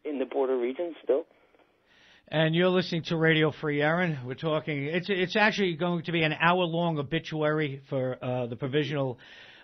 in the border regions still. And you're listening to Radio Free Erin. We're talking. It's actually going to be an hour-long obituary for the provisional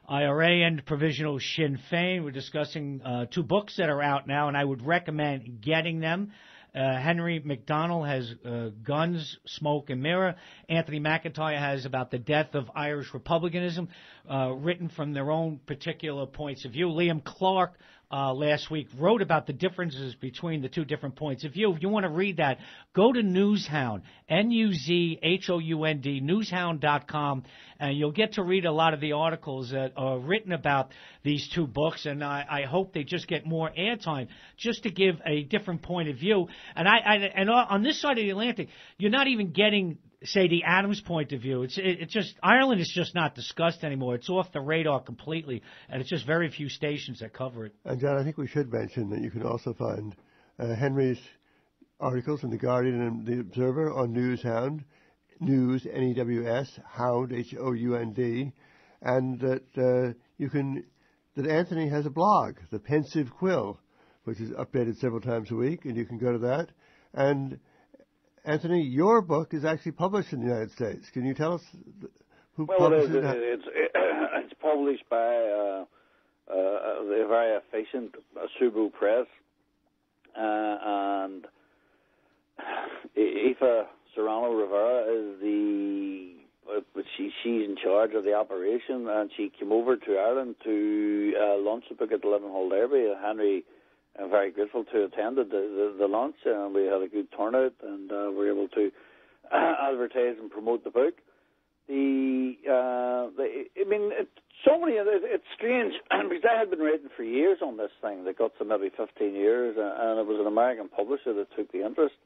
IRA and provisional Sinn Féin. We're discussing two books that are out now, and I would recommend getting them. Henry McDonald has Guns, Smoke, and Mirror. Anthony McIntyre has About the Death of Irish Republicanism, written from their own particular points of view. Liam Clark last week wrote about the differences between the two different points of view. If you want to read that, go to Newshound, Nuzhound, newshound.com, and you'll get to read a lot of the articles that are written about these two books, and I hope they just get more airtime just to give a different point of view. And and on this side of the Atlantic, you're not even getting, say, the Adams point of view. It's just Ireland is just not discussed anymore. It's off the radar completely, and it's just very few stations that cover it. And John, I think we should mention that you can also find Henry's articles in The Guardian and The Observer on Newshound, News, N-E-W-S, Hound, H-O-U-N-D, and that Anthony has a blog, The Pensive Quill, which is updated several times a week, and you can go to that. And Anthony, your book is actually published in the United States. Can you tell us who published it? It's published by the very efficient Subaru Press, and Aoife Serrano Rivera is she's in charge of the operation, and she came over to Ireland to launch the book at the Leadenhall Derby. Henry, I'm very grateful to attend the launch, and we had a good turnout, and we were able to advertise and promote the book. It's strange, because I had been writing for years on this thing that got to maybe 15 years, and it was an American publisher that took the interest.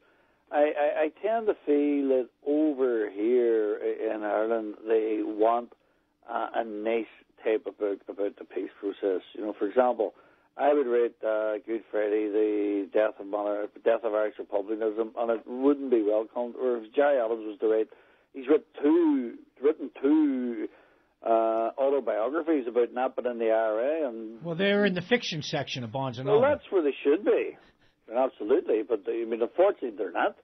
I tend to feel that over here in Ireland, they want a nice type of book about the peace process. For example, I would rate Good Friday, the death of Irish republicanism, and it wouldn't be welcomed. Or if Jerry Adams was to write, he's written two autobiographies about Nappet and the IRA. And they're in the fiction section of Barnes & Noble. Well, that's where they should be, absolutely. But unfortunately, they're not.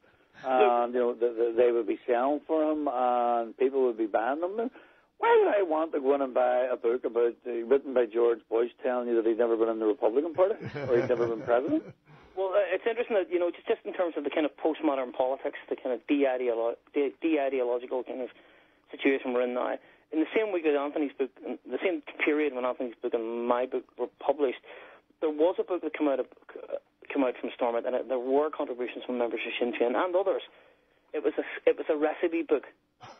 And they would be selling for them, and people would be buying them. Why would I want to go in and buy a book written by George Bush telling you that he'd never been in the Republican Party or he'd never been president? Well, it's interesting that, just in terms of the kind of postmodern politics, the kind of de-ideological kind of situation we're in now. In the same week that Anthony's book, in the same period when Anthony's book and my book were published, there was a book that came out from Stormont, and there were contributions from members of Sinn Féin and others. It was a recipe book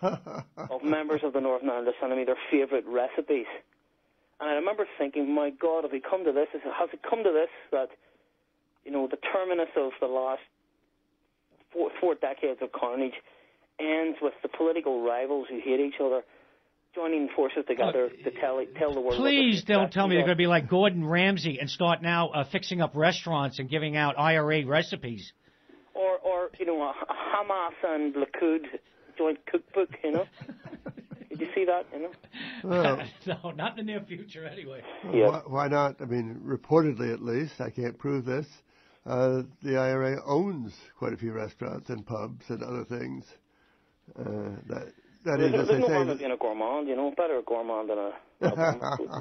of members of the Northern Ireland sending me their favourite recipes. And I remember thinking, my God, have we come to this? Has it come to this that, the terminus of the last four decades of carnage ends with the political rivals who hate each other joining forces together to tell the world. Please don't tell me they're going to be like Gordon Ramsay and start now fixing up restaurants and giving out IRA recipes. Or a Hamas and Likud joint cookbook, Did you see that, Well, no, not in the near future anyway. Yeah. Why not? I mean, reportedly at least, I can't prove this, the IRA owns quite a few restaurants and pubs and other things. That is, as there's no I harm say... in being a gourmand, better a gourmand than a...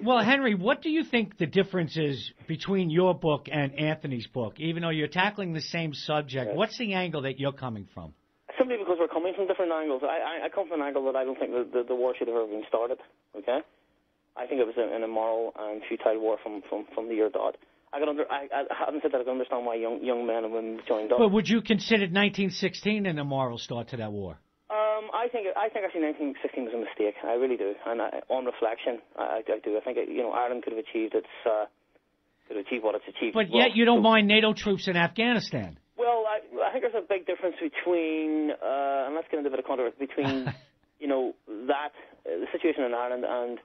Well, Henry, what do you think the difference is between your book and Anthony's book? Even though you're tackling the same subject, what's the angle that you're coming from? Simply because we're coming from different angles. I come from an angle that I don't think the war should have ever been started, okay? I think it was an immoral and futile war from the year dot. I haven't said that I can understand why young men and women joined up. But would you consider 1916 an immoral start to that war? I think actually 1916 was a mistake. I really do. And on reflection, I do. I think Ireland could have achieved what it's achieved. But yet you don't mind NATO troops in Afghanistan. Well, I think there's a big difference between, and let's get into a bit of controversy, between, the situation in Ireland and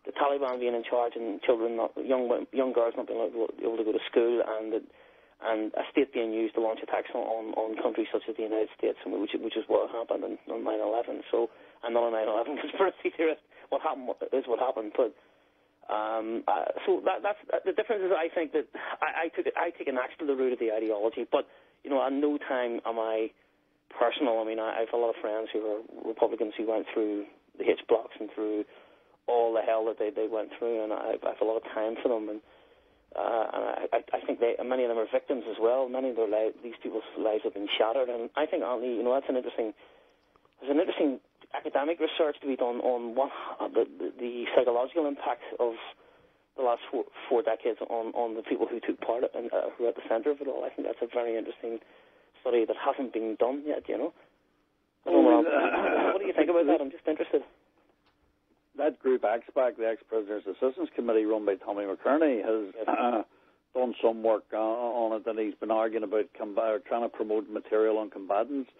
the Taliban being in charge and young girls not being able to go to school, and a state being used to launch attacks on countries such as the United States, which is what happened on 9/11. So I'm not a 9/11 conspiracy theorist. What happened is what happened. But So that's the difference. Is I think that I take an axe to the root of the ideology, but you know, at no time am I personal. I mean, I have a lot of friends who are Republicans who went through the H blocks and through all the hell that they went through, and I have a lot of time for them, and I think many of them are victims as well. Many of their these people's lives have been shattered, and I think, Anthony, you know, there's an interesting academic research to be done on what the psychological impact of the last four decades on the people who took part and who are at the centre of it all. I think that's a very interesting study that hasn't been done yet, you know. What do you think about that? I'm just interested. That group, AXPAC, the Ex-Prisoners Assistance Committee, run by Tommy McIntyre, has done some work on it, and he's been arguing about trying to promote material on combatants,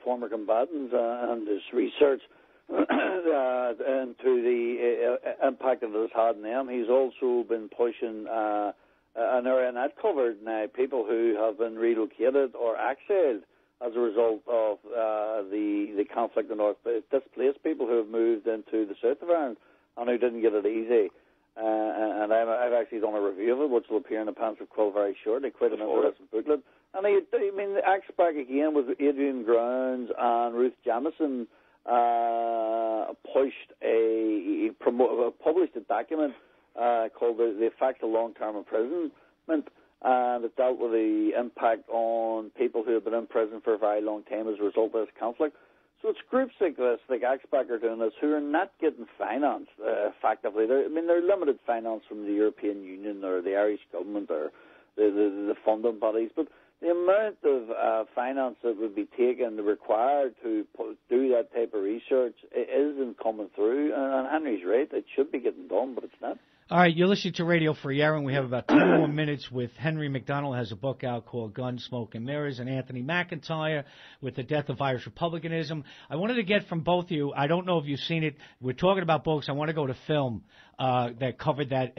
former combatants, and his research into the impact that it has had on them. He's also been pushing an area, and that covered now people who have been relocated or exiled as a result of the conflict in the north, displaced people who have moved into the south of Ireland and who didn't get it easy. And I've actually done a review of it, which will appear in the Pensive Quill very shortly, quite an interesting booklet. And the AXPAC again with Adrian Grounds and Ruth Jamieson published a document called The Effects of Long-Term Imprisonment, that dealt with the impact on people who have been in prison for a very long time as a result of this conflict. So it's groups like this, like AXPAC are doing this, who are not getting finance effectively. They're limited finance from the European Union or the Irish government or the funding bodies, but the amount of finance that would be required to do that type of research isn't coming through. And Henry's right, it should be getting done, but it's not. All right, you're listening to Radio Free Aaron. We have about 10 more minutes with Henry McDonald. Has a book out called Gun, Smoke, and Mirrors, and Anthony McIntyre with The Death of Irish Republicanism. I wanted to get from both of you, I don't know if you've seen it. We're talking about books. I want to go to film that covered that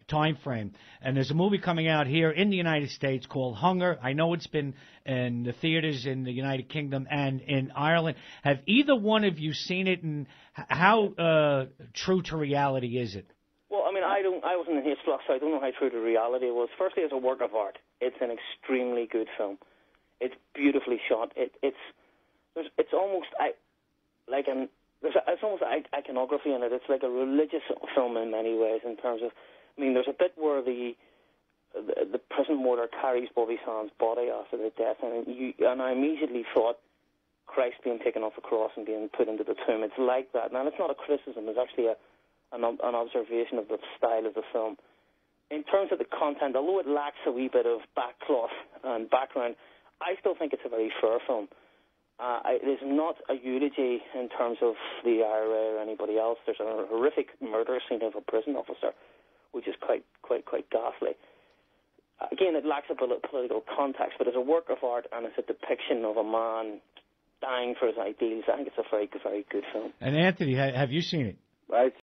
time frame. And there's a movie coming out here in the United States called Hunger. I know it's been in the theaters in the United Kingdom and in Ireland. Have either one of you seen it, and how true to reality is it? Well, I mean, I wasn't in H block, so I don't know how true to reality it was. Firstly, as a work of art, it's an extremely good film. It's beautifully shot. It's almost it's almost iconography in it. It's like a religious film in many ways. In terms of, I mean, there's a bit where the prison warder carries Bobby Sands' body after the death, and I immediately thought Christ being taken off the cross and being put into the tomb. It's like that. Now, it's not a criticism. It's actually an observation of the style of the film. In terms of the content, although it lacks a wee bit of backcloth and background, I still think it's a very fair film. It is not a eulogy in terms of the IRA or anybody else. There's a horrific murder scene of a prison officer, which is quite ghastly. Again, it lacks a bit of political context, but as a work of art and as a depiction of a man dying for his ideals, I think it's a very, very good film. And Anthony, have you seen it? Right.